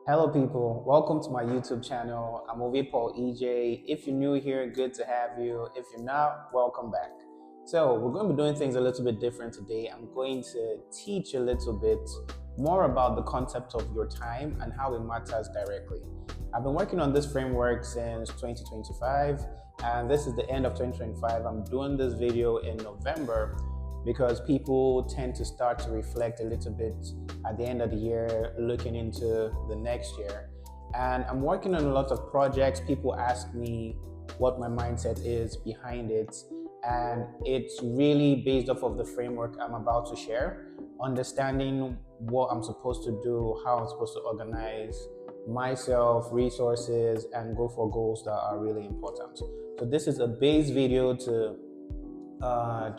Hello, people. Welcome to my YouTube channel. I'm Ovi Paul EJ. If you're new here, good to have you. If you're not, welcome back. So, we're going to be doing things a little bit different today. I'm going to teach a little bit more about the concept of your time and how it matters directly. I've been working on this framework since 2025, and this is the end of 2025. I'm doing this video in November because people tend to start to reflect a little bit at the end of the year, looking into the next year. And I'm working on a lot of projects. People ask me what my mindset is behind it. And it's really based off of the framework I'm about to share, understanding what I'm supposed to do, how I'm supposed to organize myself, resources, and go for goals that are really important. So this is a base video to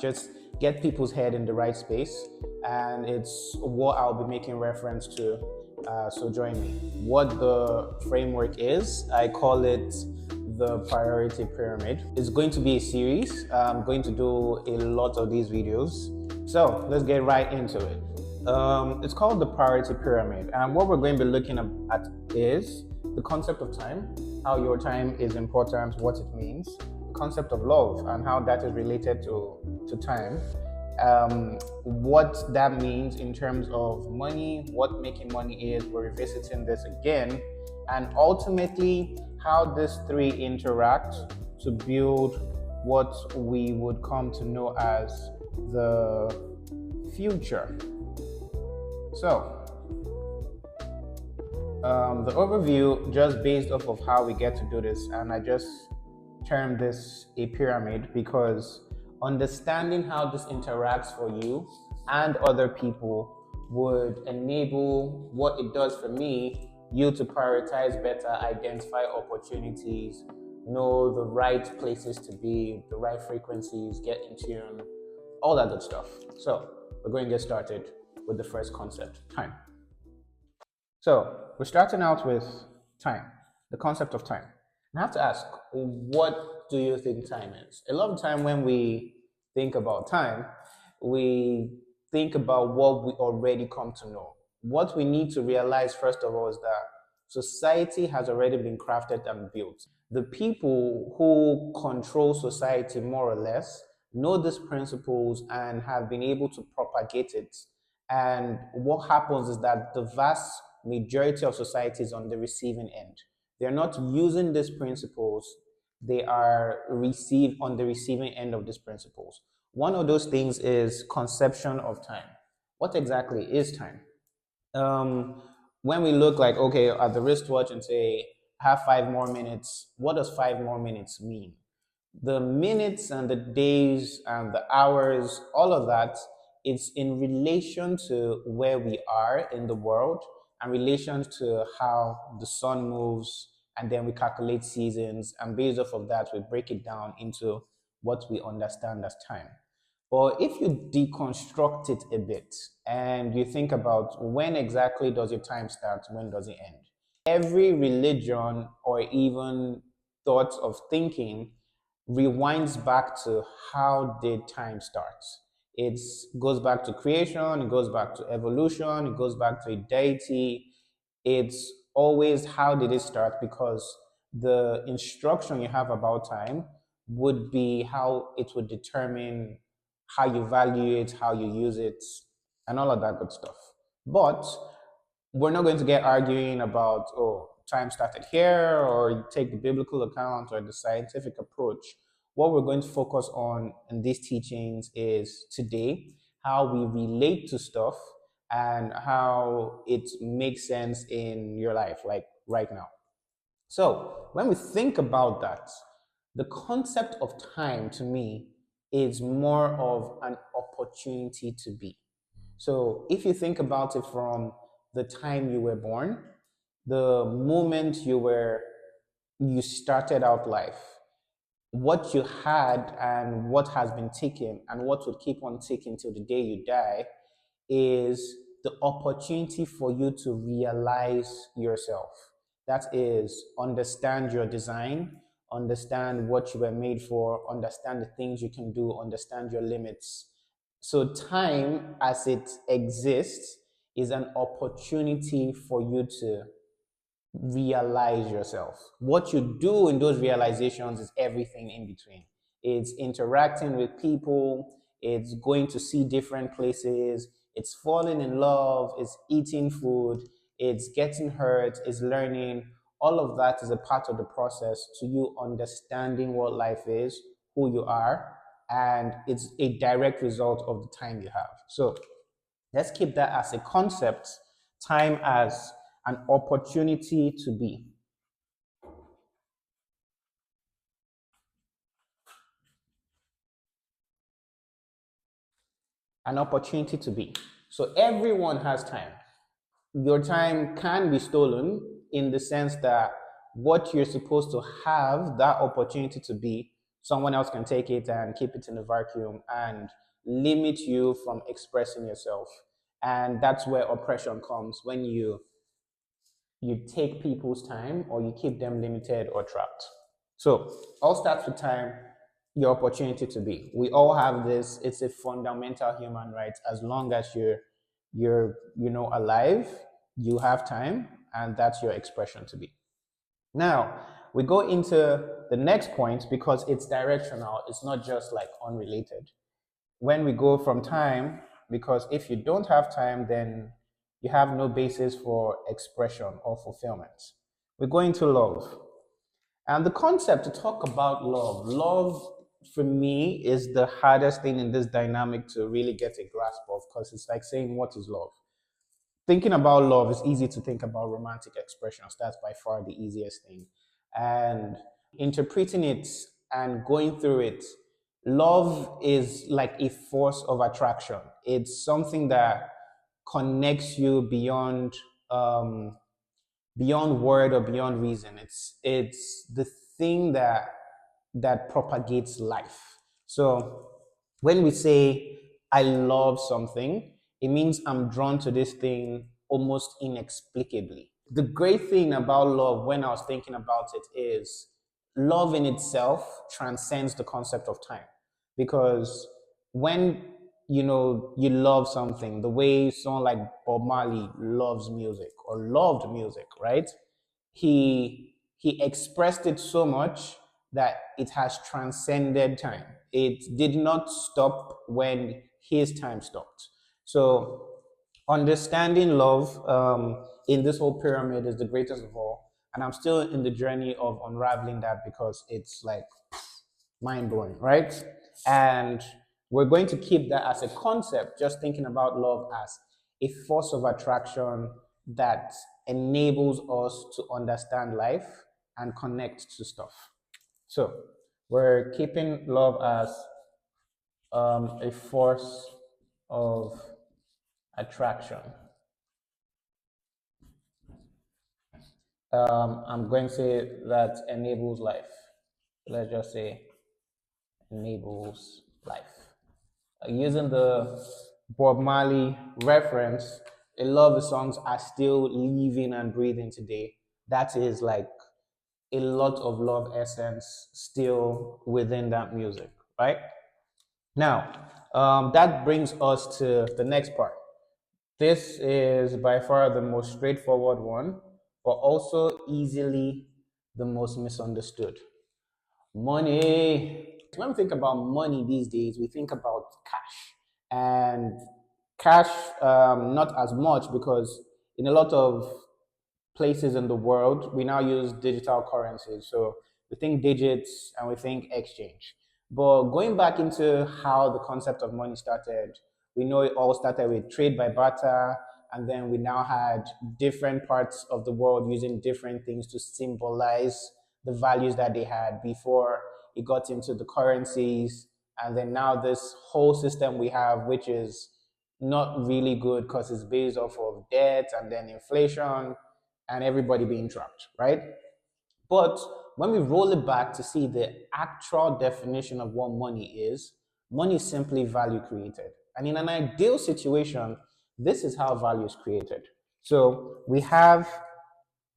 just get people's head in the right space, and it's what I'll be making reference to. So join me. What the framework is, I call it the priority pyramid. It's going to be a series. I'm going to do a lot of these videos. So let's get right into it. It's called the priority pyramid, and what we're going to be looking at is the concept of time, how your time is important, what it means, concept of love and how that is related to time, what that means in terms of money, what making money is. We're revisiting this again, and ultimately how these three interact to build what we would come to know as the future. So, the overview, just based off of how we get to do this, and I just term this a pyramid because understanding how this interacts for you and other people would enable what it does for me, you to prioritize better, identify opportunities, know the right places to be, the right frequencies, get in tune, all that good stuff. So, we're going to get started with the first concept, time. So we're starting out with time, the concept of time. And I have to ask, what do you think time is? A lot of time when we think about time, we think about what we already come to know. What we need to realize, first of all, is that society has already been crafted and built. The people who control society more or less know these principles and have been able to propagate it. And what happens is that the vast majority of society is on the receiving end. They're not using these principles, they are on the receiving end of these principles. One of those things is conception of time. What exactly is time? um, when we look like, okay, at the wristwatch and say, have 5 more minutes, what does 5 more minutes mean? The minutes and the days and the hours, all of that, it's in relation to where we are in the world and relation to how the sun moves, and then we calculate seasons, and based off of that we break it down into what we understand as time. But if you deconstruct it a bit and you think about when exactly does your time start, when does it end? Every religion or even thoughts of thinking rewinds back to how did time start. It goes back to creation, it goes back to evolution, it goes back to a deity. It's always how did it start, because the instruction you have about time would be how it would determine how you value it, how you use it, and all of that good stuff. But we're not going to get arguing about, oh, time started here, or you take the biblical account or the scientific approach. What we're going to focus on in these teachings is today, how we relate to stuff and how it makes sense in your life, like right now. So when we think about that, the concept of time to me is more of an opportunity to be. So if you think about it from the time you were born, the moment you started out life, what you had and what has been taken and what would keep on ticking till the day you die is the opportunity for you to realize yourself. That is, understand your design, understand what you were made for, understand the things you can do, understand your limits. So, time as it exists is an opportunity for you to realize yourself. What you do in those realizations is everything in between. It's interacting with people, it's going to see different places, it's falling in love, it's eating food, it's getting hurt, it's learning. All of that is a part of the process to you understanding what life is, who you are, and it's a direct result of the time you have. So let's keep that as a concept, time as an opportunity to be. An opportunity to be. So everyone has time. Your time can be stolen in the sense that what you're supposed to have that opportunity to be, someone else can take it and keep it in a vacuum and limit you from expressing yourself. And that's where oppression comes, when you take people's time or you keep them limited or trapped. So all starts with time, your opportunity to be. We all have this. It's a fundamental human right. As long as you're alive, you have time, and that's your expression to be. Now we go into the next point because it's directional. It's not just like unrelated. When we go from time, because if you don't have time, then you have no basis for expression or fulfillment. We go into love. And the concept to talk about love for me is the hardest thing in this dynamic to really get a grasp of, because it's like saying, what is love? Thinking about love is easy to think about romantic expressions. That's by far the easiest thing. And interpreting it and going through it, love is like a force of attraction. It's something that connects you beyond word or beyond reason. It's the thing that propagates life. So when we say I love something, it means I'm drawn to this thing almost inexplicably. The great thing about love, when I was thinking about it, is love in itself transcends the concept of time. Because when you love something, the way someone like Bob Marley loves music or loved music, right? He expressed it so much that it has transcended time. It did not stop when his time stopped. So understanding love in this whole pyramid is the greatest of all, and I'm still in the journey of unraveling that because it's like mind blowing, right? And we're going to keep that as a concept, just thinking about love as a force of attraction that enables us to understand life and connect to stuff. So we're keeping love as a force of attraction. I'm going to say that enables life. Let's just say enables life. Using the Bob Marley reference, a lot of the songs are still living and breathing today. That is like a lot of love essence still within that music, right? Now, that brings us to the next part. This is by far the most straightforward one, but also easily the most misunderstood. Money. When we think about money these days, we think about cash. And cash, not as much, because in a lot of places in the world, we now use digital currencies. So we think digits and we think exchange. But going back into how the concept of money started, we know it all started with trade by barter, and then we now had different parts of the world using different things to symbolize the values that they had before it got into the currencies. And then now this whole system we have, which is not really good because it's based off of debt and then inflation and everybody being trapped, right? But when we roll it back to see the actual definition of what money is simply value created. And in an ideal situation, this is how value is created. So we have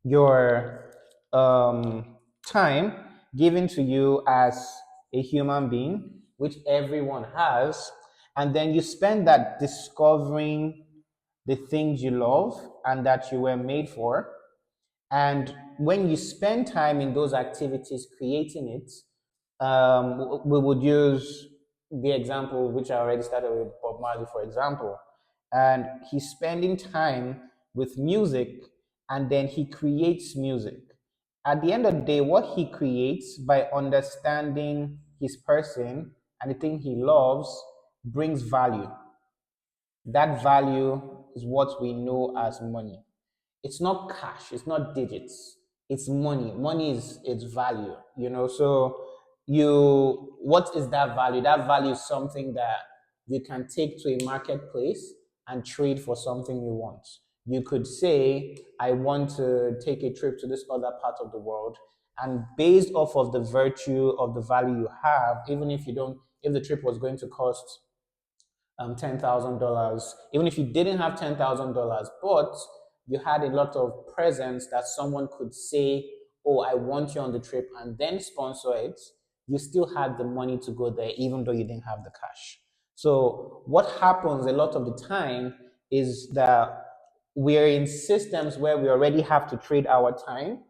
your time given to you as a human being, which everyone has, and then you spend that discovering the things you love and that you were made for, And when you spend time in those activities creating it, we would use the example which I already started with Bob Marley, for example. And he's spending time with music and then he creates music. At the end of the day, what he creates by understanding his person and the thing he loves brings value. That value is what we know as money. It's not cash, it's not digits, it's money. Money is its value, you know. So what is that value? That value is something that you can take to a marketplace and trade for something you want. You could say, I want to take a trip to this other part of the world, and based off of the virtue of the value you have, even if you don't, if the trip was going to cost $10,000, even if you didn't have $10,000, but you had a lot of presence that someone could say, oh, I want you on the trip, and then sponsor it, you still had the money to go there, even though you didn't have the cash. So, what happens a lot of the time is that we're in systems where we already have to trade our time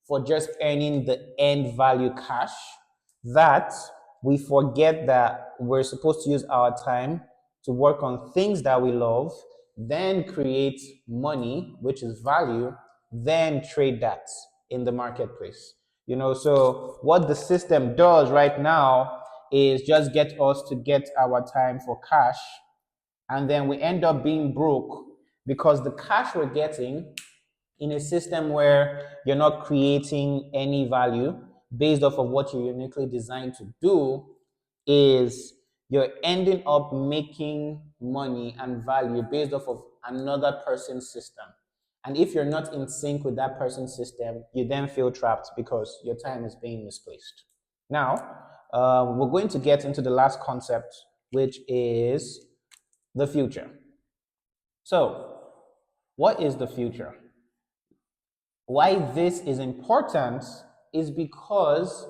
for just earning the end value cash, that we forget that we're supposed to use our time to work on things that we love, then create money, which is value, then trade that in the marketplace. You know, so what the system does right now is just get us to get our time for cash, and then we end up being broke because the cash we're getting in a system where you're not creating any value based off of what you're uniquely designed to do is you're ending up making money and value based off of another person's system. And if you're not in sync with that person's system, you then feel trapped because your time is being misplaced. Now, we're going to get into the last concept, which is the future. So, what is the future? Why this is important is because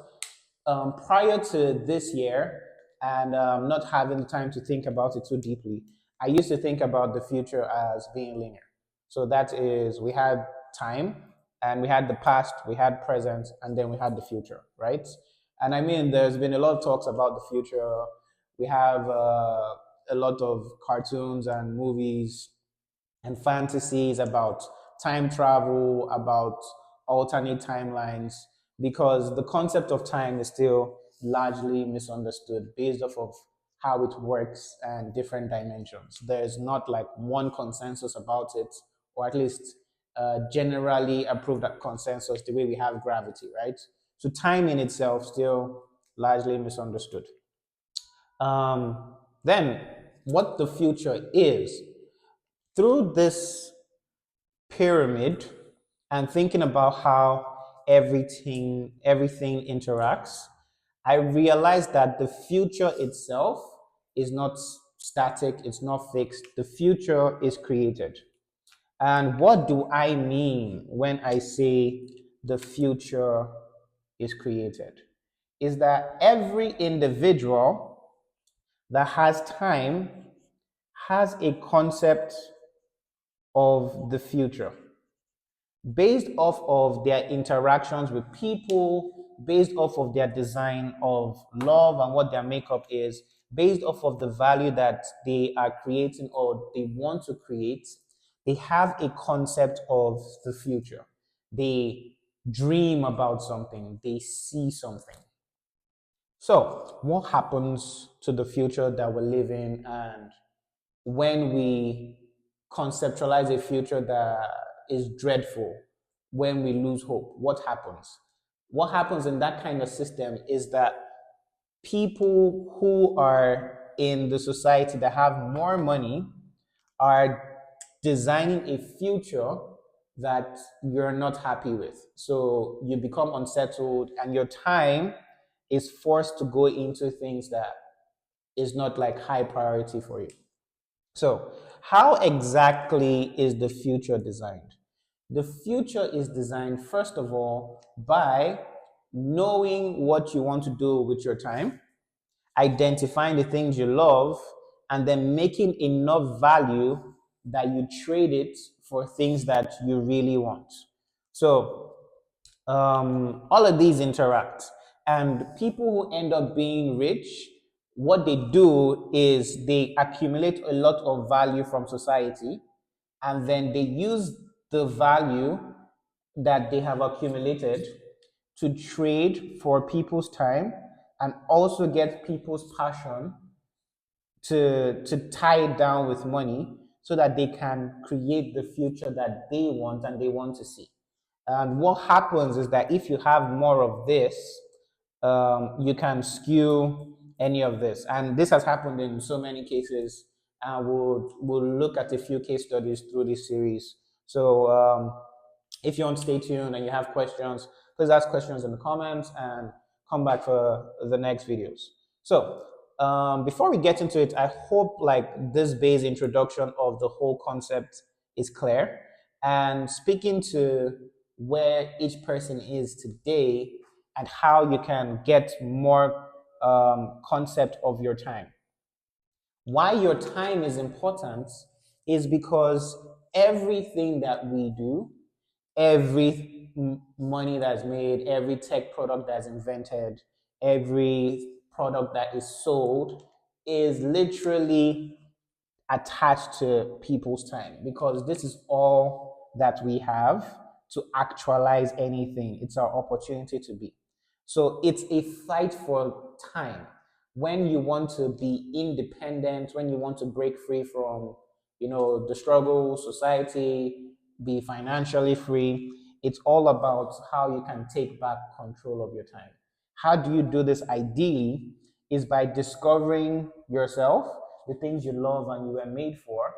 prior to this year and not having time to think about it too deeply, I used to think about the future as being linear. So that is, we had time and we had the past, we had present, and then we had the future, right? And I mean, there's been a lot of talks about the future. We have a lot of cartoons and movies and fantasies about time travel, about alternate timelines, because the concept of time is still largely misunderstood based off of how it works and different dimensions. There's not like one consensus about it, or at least generally approved consensus the way we have gravity, right? So time in itself still largely misunderstood. Then what the future is through this pyramid and thinking about how everything interacts, I realized that the future itself is not static, it's not fixed. The future is created. And what do I mean when I say the future is created? Is that every individual that has time has a concept of the future based off of their interactions with people, based off of their design of love and what their makeup is, based off of the value that they are creating or they want to create, they have a concept of the future. They dream about something, they see something. So, what happens to the future that we're living, and when we conceptualize a future that is dreadful, when we lose hope, what happens? What happens in that kind of system is that people who are in the society that have more money are designing a future that you're not happy with. So you become unsettled and your time is forced to go into things that is not like high priority for you. So, how exactly is the future designed? The future is designed, first of all, by knowing what you want to do with your time, identifying the things you love, and then making enough value that you trade it for things that you really want. So all of these interact, and people who end up being rich, what they do is they accumulate a lot of value from society, and then they use the value that they have accumulated to trade for people's time and also get people's passion to tie it down with money so that they can create the future that they want and they want to see. And what happens is that if you have more of this, you can skew any of this. And this has happened in so many cases. And we'll look at a few case studies through this series. So if you want to stay tuned and you have questions, please ask questions in the comments and come back for the next videos. So before we get into it, I hope like this base introduction of the whole concept is clear. And speaking to where each person is today and how you can get more concept of your time. Why your time is important is because everything that we do, every money that's made, every tech product that's invented, every product that is sold is literally attached to people's time, because this is all that we have to actualize anything. It's our opportunity to be. So it's a fight for time. When you want to be independent, when you want to break free from, the struggle, society, be financially free, it's all about how you can take back control of your time. How do you do this ideally? Is by discovering yourself, the things you love and you were made for,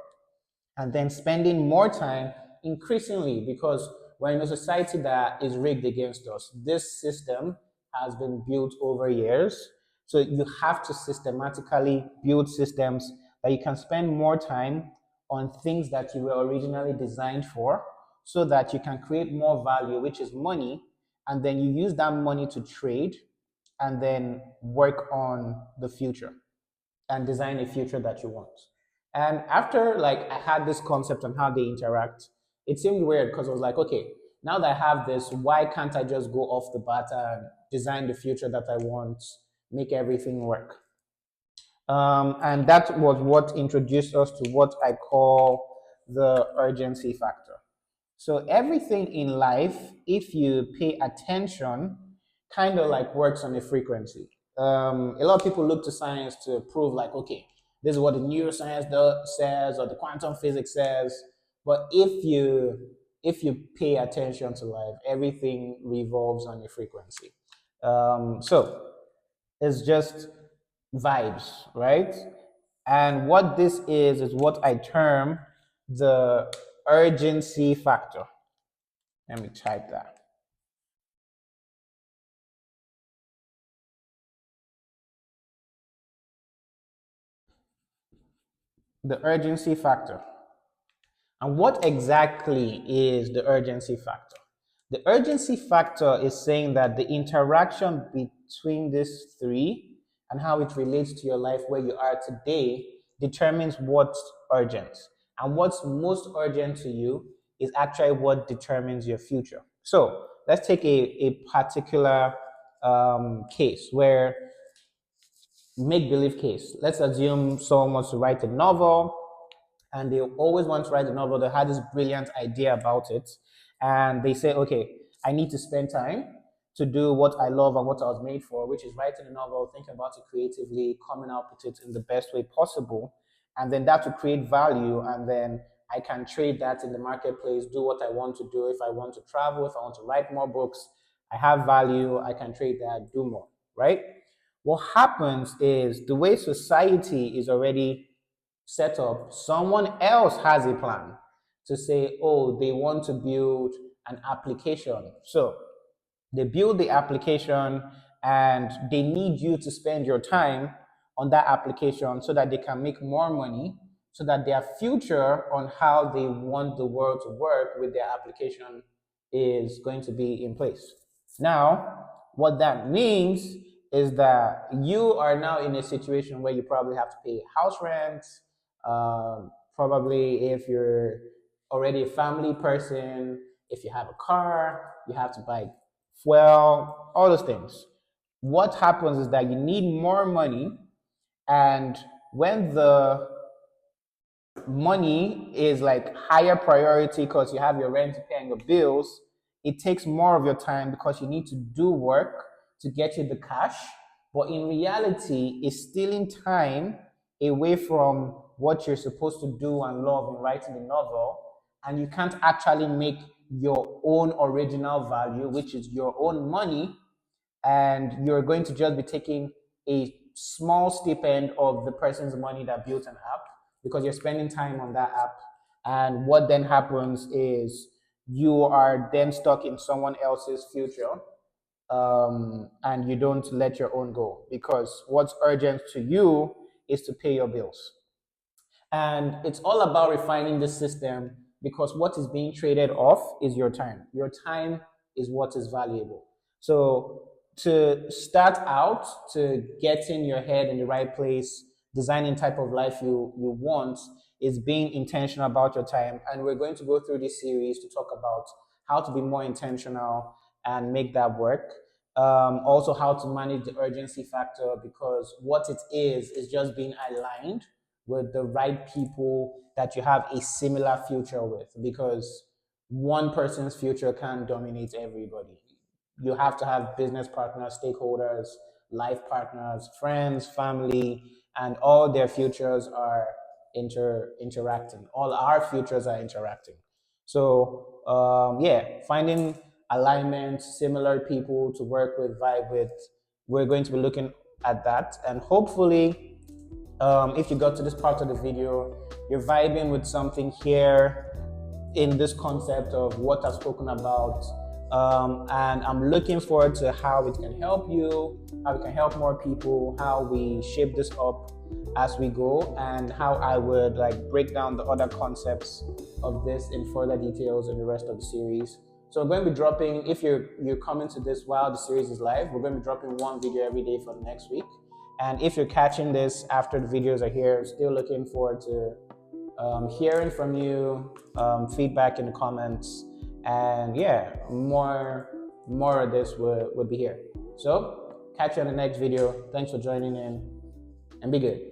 and then spending more time increasingly, because we're in a society that is rigged against us. This system has been built over years. So you have to systematically build systems that you can spend more time on things that you were originally designed for, so that you can create more value, which is money, and then you use that money to trade and then work on the future and design a future that you want. And after like I had this concept on how they interact, it seemed weird because I was like, okay, now that I have this, why can't I just go off the bat and design the future that I want, make everything work? And that was what introduced us to what I call the urgency factor. So everything in life, if you pay attention, kind of like works on a frequency. A lot of people look to science to prove like, okay, this is what the neuroscience says or the quantum physics says. But if you pay attention to life, everything revolves on a frequency. So it's just vibes, right? And what this is what I term the urgency factor. Let me type that. The urgency factor. And what exactly is the urgency factor? The urgency factor is saying that the interaction between these three and how it relates to your life where you are today determines what's urgent. And what's most urgent to you is actually what determines your future. So let's take a particular case where make believe case. Let's assume someone wants to write a novel and they always want to write a novel. They had this brilliant idea about it, and they say, okay, I need to spend time to do what I love and what I was made for, which is writing a novel, thinking about it creatively, coming up with it in the best way possible, and then that to create value, and then I can trade that in the marketplace, do what I want to do. If I want to travel, if I want to write more books, I have value, I can trade that, do more, right? What happens is the way society is already set up, someone else has a plan to say, oh, they want to build an application. So they build the application and they need you to spend your time on that application so that they can make more money, so that their future on how they want the world to work with their application is going to be in place. Now, what that means is that you are now in a situation where you probably have to pay house rent. Probably, if you're already a family person, If you have a car, you have to buy fuel, all those things. What happens is that you need more money, and when the money is like higher priority because you have your rent to pay and your bills, it takes more of your time because you need to do work to get you the cash. But in reality, it's stealing time away from what you're supposed to do and love in writing the novel. And you can't actually make your own original value, which is your own money, and you're going to just be taking a small stipend of the person's money that built an app because you're spending time on that app. And what then happens is you are then stuck in someone else's future, and you don't let your own go because what's urgent to you is to pay your bills. And it's all about refining the system because what is being traded off is your time. Your time is what is valuable. So to start out, to get in your head in the right place, designing type of life you want, is being intentional about your time. And we're going to go through this series to talk about how to be more intentional and make that work. Also, how to manage the urgency factor because what it is just being aligned with the right people that you have a similar future with, because one person's future can't dominate everybody. You have to have business partners, stakeholders, life partners, friends, family, and all their futures are interacting. All our futures are interacting. So yeah, finding alignment, similar people to work with, vibe with. We're going to be looking at that, and hopefully if you got to this part of the video, you're vibing with something here in this concept of what I've spoken about. And I'm looking forward to how it can help you, how it can help more people, how we shape this up as we go, and how I would like break down the other concepts of this in further details in the rest of the series. So I'm going to be dropping, if you're coming to this while the series is live, we're going to be dropping one video every day for the next week. And if you're catching this after the videos are here, still looking forward to hearing from you, feedback in the comments, and yeah, more of this would be here. So catch you on the next video. Thanks for joining in, and be good.